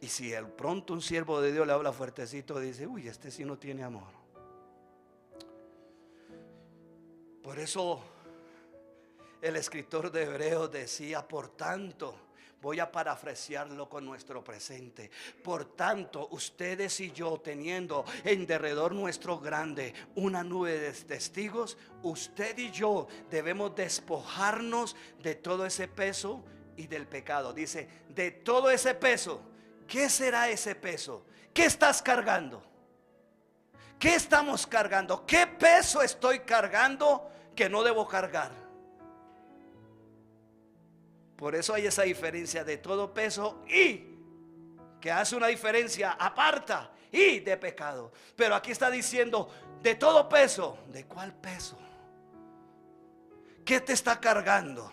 Y si de pronto un siervo de Dios le habla fuertecito, dice: uy, este sí no tiene amor. Por eso el escritor de Hebreos decía: por tanto, voy a parafrasearlo con nuestro presente. Por tanto, ustedes y yo, teniendo en derredor nuestro grande una nube de testigos, usted y yo debemos despojarnos de todo ese peso y del pecado. Dice, de todo ese peso. ¿Qué será ese peso? ¿Qué estás cargando? ¿Qué estamos cargando? ¿Qué peso estoy cargando que no debo cargar? Por eso hay esa diferencia de todo peso y, que hace una diferencia, aparta, y de pecado. Pero aquí está diciendo de todo peso. ¿De cuál peso? ¿Qué te está cargando?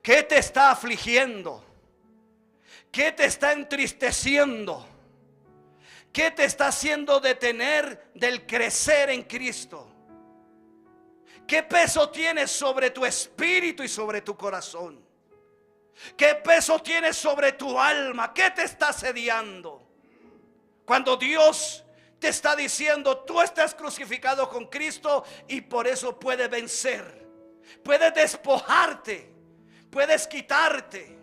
¿Qué te está afligiendo? ¿Qué te está entristeciendo? ¿Qué te está haciendo detener del crecer en Cristo? ¿Qué peso tienes sobre tu espíritu y sobre tu corazón? ¿Qué peso tienes sobre tu alma? ¿Qué te está asediando? Cuando Dios te está diciendo: tú estás crucificado con Cristo y por eso puedes vencer, puedes despojarte, puedes quitarte.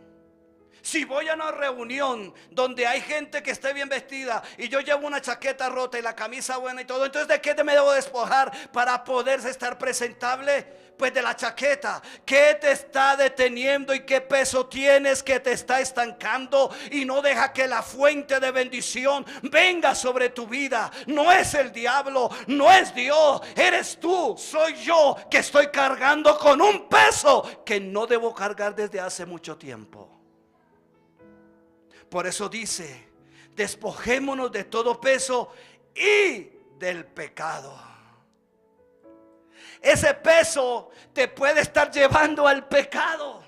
Si voy a una reunión donde hay gente que esté bien vestida y yo llevo una chaqueta rota y la camisa buena y todo, entonces ¿de qué me debo despojar para poder estar presentable? Pues de la chaqueta. ¿Qué te está deteniendo y qué peso tienes que te está estancando y no deja que la fuente de bendición venga sobre tu vida? No es el diablo, no es Dios, eres tú, soy yo, que estoy cargando con un peso que no debo cargar desde hace mucho tiempo. Por eso dice: despojémonos de todo peso y del pecado. Ese peso te puede estar llevando al pecado.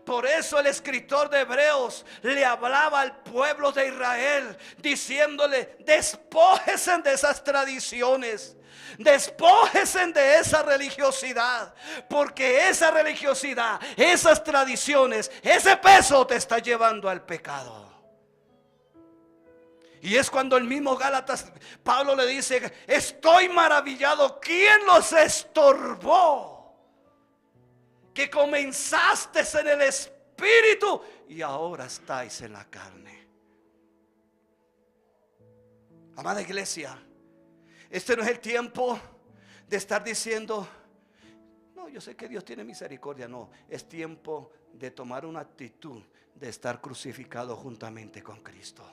Por eso el escritor de Hebreos le hablaba al pueblo de Israel diciéndole: despójense de esas tradiciones, despójense de esa religiosidad, porque esa religiosidad, esas tradiciones, ese peso te está llevando al pecado. Y es cuando el mismo Gálatas, Pablo le dice: estoy maravillado, ¿quién los estorbó? Que comenzaste en el espíritu y ahora estáis en la carne. Amada iglesia, este no es el tiempo de estar diciendo: no, yo sé que Dios tiene misericordia. No, es tiempo de tomar una actitud de estar crucificado juntamente con Cristo,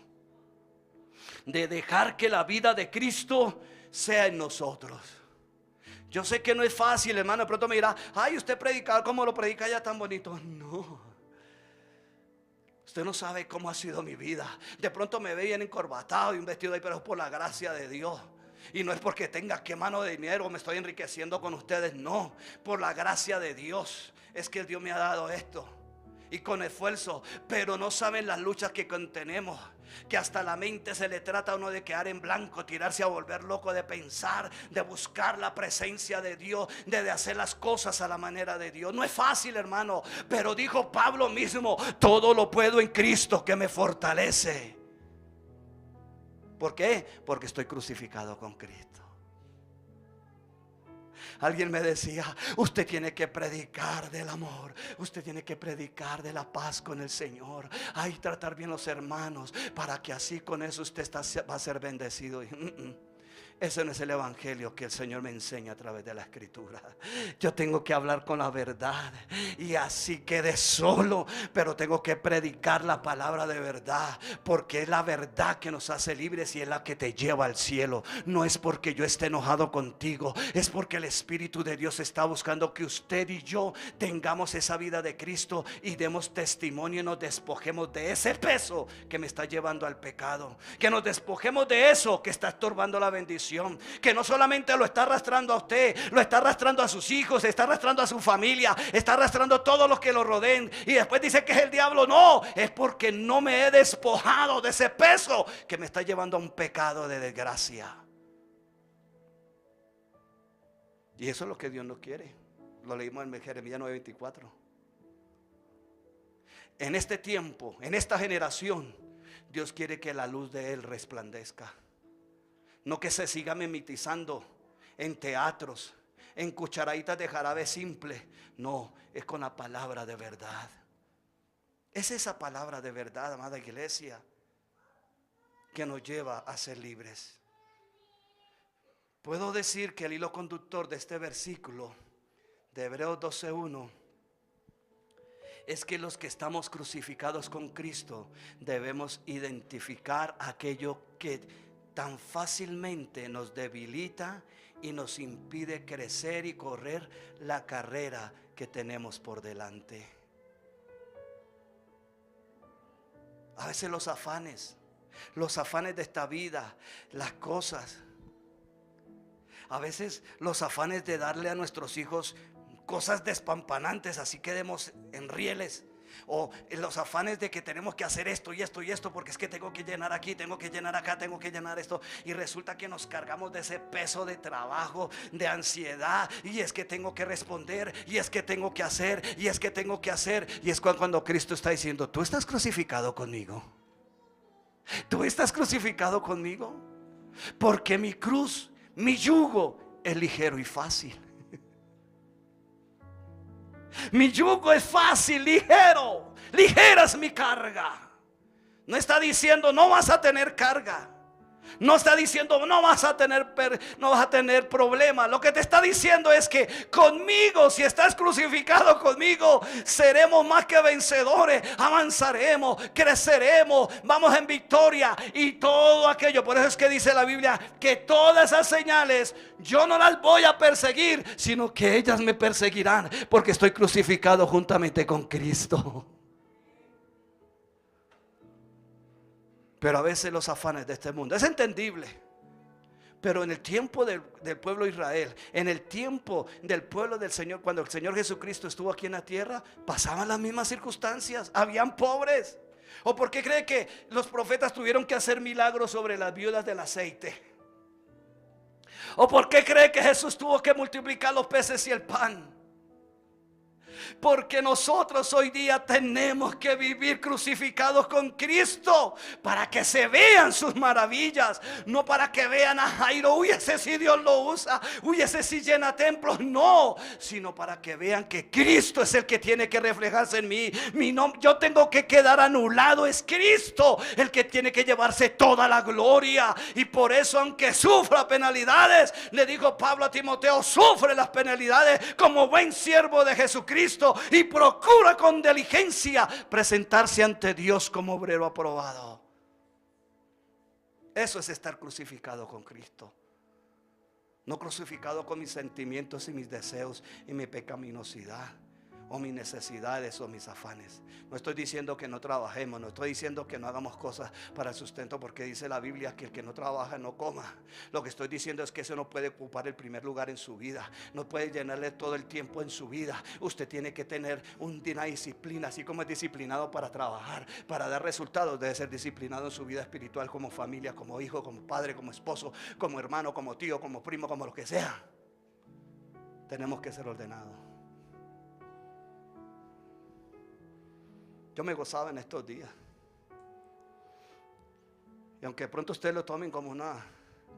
de dejar que la vida de Cristo sea en nosotros. Yo sé que no es fácil, hermano. De pronto me dirá: ay, usted predica como lo predica ya tan bonito. No, usted no sabe cómo ha sido mi vida. De pronto me ve bien encorbatado y un vestido ahí, pero es por la gracia de Dios. Y no es porque tenga que mano de dinero, me estoy enriqueciendo con ustedes. No, por la gracia de Dios es que Dios me ha dado esto. y con esfuerzo, pero no saben las luchas que contenemos, que hasta la mente se le trata a uno de quedar en blanco, tirarse a volver loco de pensar, de buscar la presencia de Dios, de hacer las cosas a la manera de Dios. No es fácil, hermano, pero dijo Pablo mismo: todo lo puedo en Cristo que me fortalece. ¿Por qué? Porque estoy crucificado con Cristo. Alguien me decía: usted tiene que predicar del amor, usted tiene que predicar de la paz con el Señor, ay, tratar bien los hermanos, para que así con eso usted va a ser bendecido. Ese no es el evangelio que el Señor me enseña a través de la Escritura. Yo tengo que hablar con la verdad, y así quede solo, pero tengo que predicar la palabra de verdad, porque es la verdad que nos hace libres y es la que te lleva al cielo. No es porque yo esté enojado contigo, es porque el Espíritu de Dios está buscando que usted y yo tengamos esa vida de Cristo y demos testimonio y nos despojemos de ese peso que me está llevando al pecado, que nos despojemos de eso que está estorbando la bendición, que no solamente lo está arrastrando a usted, lo está arrastrando a sus hijos, está arrastrando a su familia, está arrastrando a todos los que lo rodeen, y después dice que es el diablo. No, es porque no me he despojado de ese peso que me está llevando a un pecado de desgracia. Y eso es lo que Dios no quiere. Lo leímos en Jeremías 9:24. En este tiempo, en esta generación, Dios quiere que la luz de Él resplandezca. No que se siga mimetizando en teatros, en cucharaditas de jarabe simple. No, es con la palabra de verdad. Es esa palabra de verdad, amada iglesia, que nos lleva a ser libres. Puedo decir que el hilo conductor de este versículo de Hebreos 12:1 es que los que estamos crucificados con Cristo debemos identificar aquello que tan fácilmente nos debilita y nos impide crecer y correr la carrera que tenemos por delante. A veces los afanes de esta vida, las cosas, a veces los afanes de darle a nuestros hijos cosas despampanantes, así quedemos en rieles. O los afanes de que tenemos que hacer esto y esto y esto, porque es que tengo que llenar aquí, tengo que llenar acá, tengo que llenar esto. Y resulta que nos cargamos de ese peso de trabajo, de ansiedad. Y es que tengo que responder, y es que tengo que hacer, y es que tengo que hacer. Y es cuando Cristo está diciendo: tú estás crucificado conmigo. Tú estás crucificado conmigo, porque mi cruz, mi yugo es ligero y fácil. Mi yugo es fácil, ligero, ligera es mi carga. No está diciendo no vas a tener carga. No está diciendo no vas a tener problemas. Lo que te está diciendo es que conmigo, si estás crucificado conmigo, seremos más que vencedores. Avanzaremos, creceremos, vamos en victoria y todo aquello. Por eso es que dice la Biblia que todas esas señales yo no las voy a perseguir, sino que ellas me perseguirán, porque estoy crucificado juntamente con Cristo. Pero a veces los afanes de este mundo, es entendible, pero en el tiempo del pueblo de Israel, en el tiempo del pueblo del Señor, cuando el Señor Jesucristo estuvo aquí en la tierra, pasaban las mismas circunstancias. Habían pobres. ¿O por qué cree que los profetas tuvieron que hacer milagros sobre las viudas del aceite? ¿O por qué cree que Jesús tuvo que multiplicar los peces y el pan? Porque nosotros hoy día tenemos que vivir crucificados con Cristo, para que se vean sus maravillas, no para que vean a Jairo, uy, ese sí Dios lo usa, uy, ese sí llena templos. No, sino para que vean que Cristo es el que tiene que reflejarse en mí. Yo tengo que quedar anulado, es Cristo el que tiene que llevarse toda la gloria. Y por eso, aunque sufra penalidades, le dijo Pablo a Timoteo: sufre las penalidades como buen siervo de Jesucristo, y procura con diligencia presentarse ante Dios como obrero aprobado. Eso es estar crucificado con Cristo. No crucificado con mis sentimientos y mis deseos y mi pecaminosidad. o mis necesidades o mis afanes. No estoy diciendo que no trabajemos, no estoy diciendo que no hagamos cosas para el sustento, porque dice la Biblia que el que no trabaja no coma. Lo que estoy diciendo es que eso no puede ocupar el primer lugar en su vida, no puede llenarle todo el tiempo en su vida. Usted tiene que tener una disciplina, así como es disciplinado para trabajar, para dar resultados, debe ser disciplinado en su vida espiritual, como familia, como hijo, como padre, como esposo, como hermano, como tío, como primo, como lo que sea. Tenemos que ser ordenados. Yo me gozaba en estos días. Y aunque pronto ustedes lo tomen como una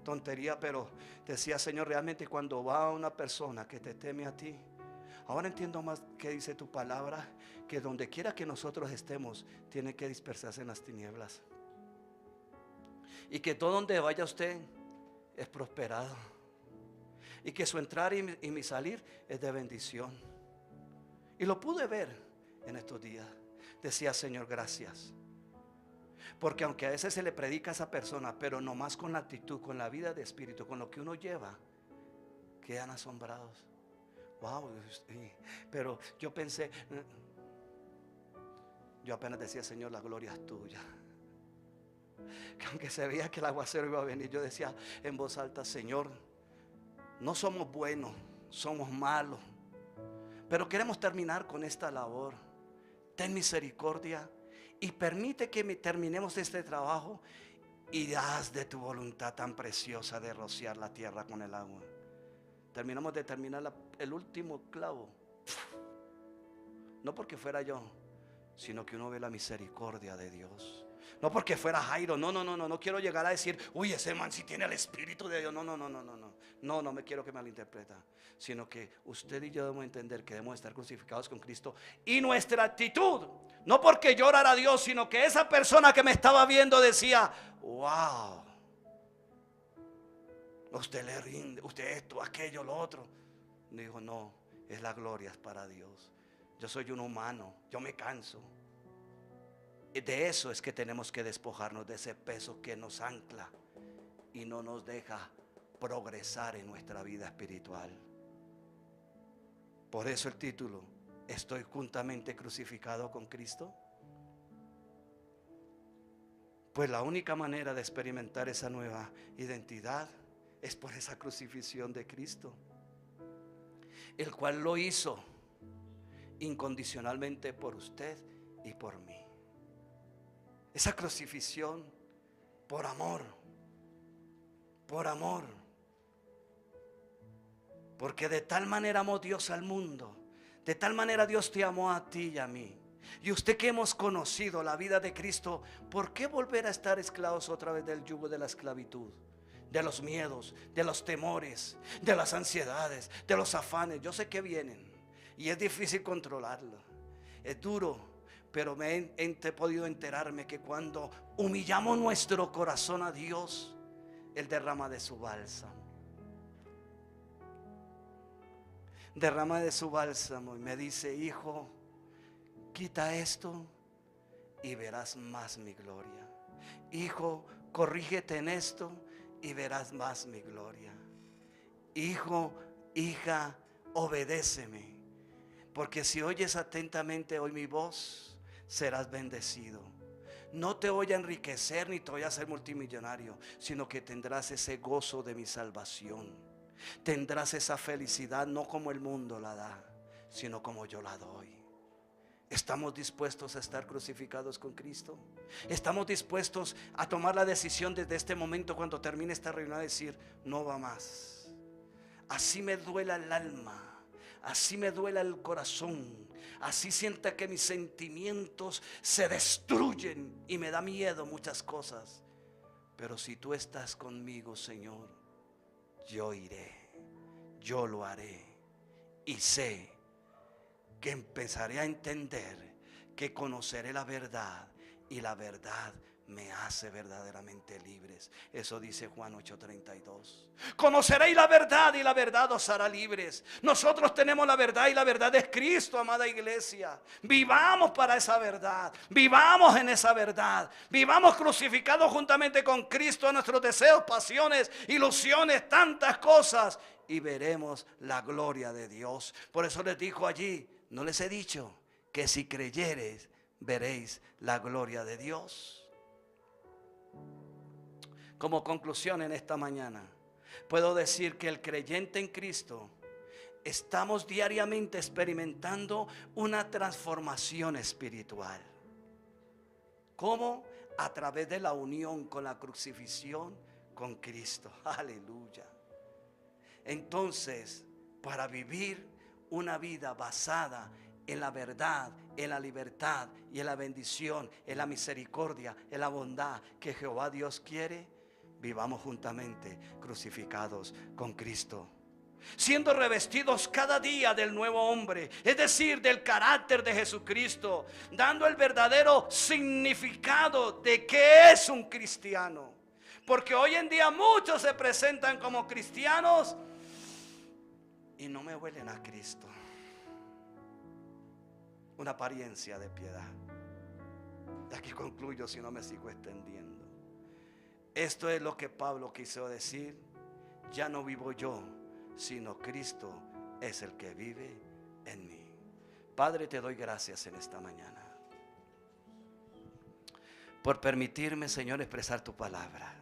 tontería, pero decía, Señor, realmente cuando va una persona que te teme a ti, ahora entiendo más que dice tu palabra, que donde quiera que nosotros estemos, tiene que dispersarse en las tinieblas. Y que todo donde vaya usted es prosperado. Y que su entrar y mi salir es de bendición. Y lo pude ver en estos días. Decía, Señor, gracias. Porque aunque a veces se le predica a esa persona, pero nomás con la actitud, con la vida de espíritu, con lo que uno lleva, quedan asombrados. Wow, pero yo pensé, yo apenas decía, Señor, la gloria es tuya. Que aunque se veía que el aguacero iba a venir, yo decía en voz alta, Señor, no somos buenos, somos malos, pero queremos terminar con esta labor. Ten misericordia y permite que terminemos este trabajo y haz de tu voluntad tan preciosa de rociar la tierra con el agua. Terminamos de terminar el último clavo. No porque fuera yo, sino que uno ve la misericordia de Dios. No porque fuera Jairo, no quiero llegar a decir, uy, ese man sí tiene el Espíritu de Dios. No me quiero que malinterpreta, sino que usted y yo debemos entender que debemos estar crucificados con Cristo. Y nuestra actitud, no porque yo orara a Dios, sino que esa persona que me estaba viendo decía, wow, usted le rinde, usted esto, aquello, lo otro. Dijo, no, es la gloria, es para Dios. Yo soy un humano, yo me canso. De eso es que tenemos que despojarnos, de ese peso que nos ancla y no nos deja progresar en nuestra vida espiritual. Por eso el título, ¿estoy juntamente crucificado con Cristo? Pues la única manera de experimentar esa nueva identidad es por esa crucifixión de Cristo, el cual lo hizo incondicionalmente por usted y por mí. Esa crucifixión por amor, porque de tal manera amó Dios al mundo, de tal manera Dios te amó a ti y a mí. Y usted que hemos conocido la vida de Cristo, ¿por qué volver a estar esclavos otra vez del yugo de la esclavitud? De los miedos, de los temores, de las ansiedades, de los afanes. Yo sé que vienen y es difícil controlarlo, es duro. Pero he podido enterarme que cuando humillamos nuestro corazón a Dios, Él derrama de su bálsamo. Derrama de su bálsamo y me dice, hijo, quita esto y verás más mi gloria. Hijo, corrígete en esto y verás más mi gloria. Hijo, hija, obedéceme. Porque si oyes atentamente hoy mi voz, serás bendecido. No te voy a enriquecer ni te voy a hacer multimillonario, sino que tendrás ese gozo de mi salvación. Tendrás esa felicidad no como el mundo la da, sino como yo la doy. ¿Estamos dispuestos a estar crucificados con Cristo? ¿Estamos dispuestos a tomar la decisión desde este momento, cuando termine esta reunión, a decir, no va más? Así me duela el alma, así me duela el corazón, así sienta que mis sentimientos se destruyen y me da miedo muchas cosas. Pero si tú estás conmigo, Señor, yo iré, yo lo haré. Y sé que empezaré a entender que conoceré la verdad y la verdad me hace verdaderamente libres. Eso dice Juan 8:32. Conoceréis la verdad y la verdad os hará libres. Nosotros tenemos la verdad y la verdad es Cristo, amada iglesia. Vivamos para esa verdad, vivamos en esa verdad, vivamos crucificados juntamente con Cristo a nuestros deseos, pasiones, ilusiones, tantas cosas, y veremos la gloria de Dios. Por eso les dijo allí, ¿No les he dicho que si creyereis veréis la gloria de Dios? Como conclusión en esta mañana, puedo decir que el creyente en Cristo estamos diariamente experimentando una transformación espiritual. ¿Cómo? A través de la unión con la crucifixión con Cristo. Aleluya. Entonces, para vivir una vida basada en la verdad, en la libertad y en la bendición, en la misericordia, en la bondad que Jehová Dios quiere, vivamos juntamente crucificados con Cristo, siendo revestidos cada día del nuevo hombre, es decir, del carácter de Jesucristo, dando el verdadero significado de qué es un cristiano. Porque hoy en día muchos se presentan como cristianos y no me huelen a Cristo. Una apariencia de piedad. Y aquí concluyo si no me sigo extendiendo. Esto es lo que Pablo quiso decir. Ya no vivo yo, sino Cristo es el que vive en mí. Padre, te doy gracias en esta mañana por permitirme, Señor, expresar tu palabra.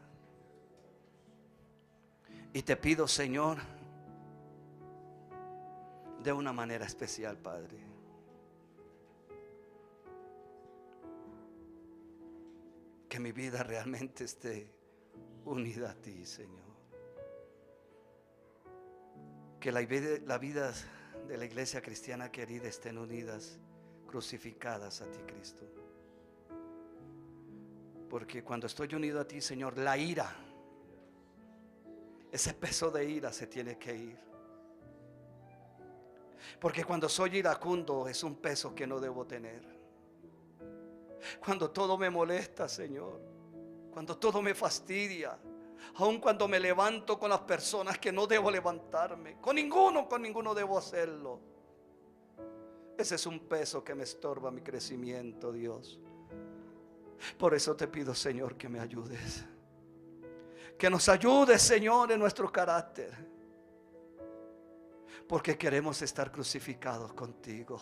Y te pido, Señor, de una manera especial, Padre, que mi vida realmente esté unida a ti, Señor. Que la vida de la iglesia cristiana querida estén unidas, crucificadas a ti, Cristo. Porque cuando estoy unido a ti, Señor, la ira, ese peso de ira se tiene que ir. Porque cuando soy iracundo es un peso que no debo tener. Cuando todo me molesta, Señor, cuando todo me fastidia, aun cuando me levanto con las personas que no debo levantarme, con ninguno debo hacerlo. Ese es un peso que me estorba mi crecimiento, Dios. Por eso te pido, Señor, que me ayudes. Que nos ayudes, Señor, en nuestro carácter. Porque queremos estar crucificados contigo.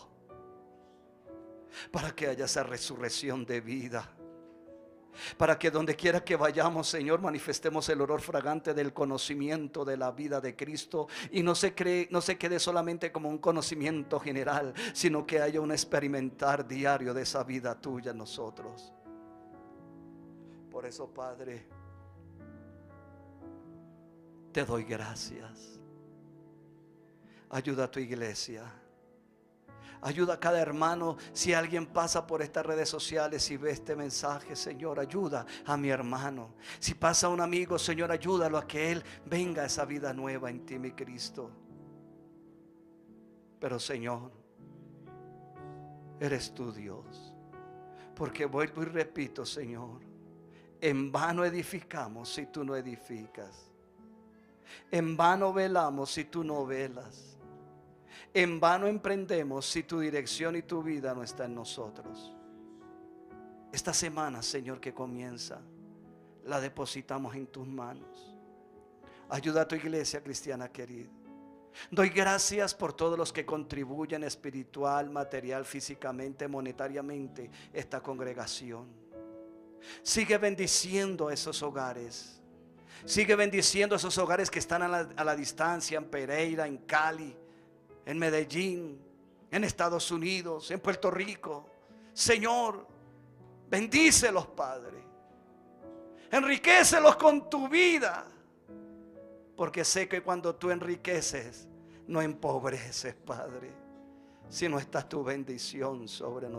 Para que haya esa resurrección de vida. Para que donde quiera que vayamos, Señor, manifestemos el olor fragante del conocimiento de la vida de Cristo. Y no se quede solamente como un conocimiento general, sino que haya un experimentar diario de esa vida tuya en nosotros. Por eso, Padre, te doy gracias. Ayuda a tu iglesia. Ayuda a cada hermano. Si alguien pasa por estas redes sociales y ve este mensaje, Señor, ayuda a mi hermano. Si pasa un amigo, Señor, ayúdalo a que él venga a esa vida nueva en ti, mi Cristo. Pero, Señor, eres tú, Dios. Porque vuelvo y repito, Señor, en vano edificamos si tú no edificas. En vano velamos si tú no velas. En vano emprendemos si tu dirección y tu vida no está en nosotros. Esta semana, Señor, que comienza, la depositamos en tus manos. Ayuda a tu iglesia cristiana querida. Doy gracias por todos los que contribuyen espiritual, material, físicamente, monetariamente esta congregación. Sigue bendiciendo a esos hogares. Sigue bendiciendo a esos hogares que están a la distancia, en Pereira, en Cali, en Medellín, en Estados Unidos, en Puerto Rico. Señor, bendícelos, Padre. Enriquécelos con tu vida. Porque sé que cuando tú enriqueces, no empobreces, Padre, sino está tu bendición sobre nosotros.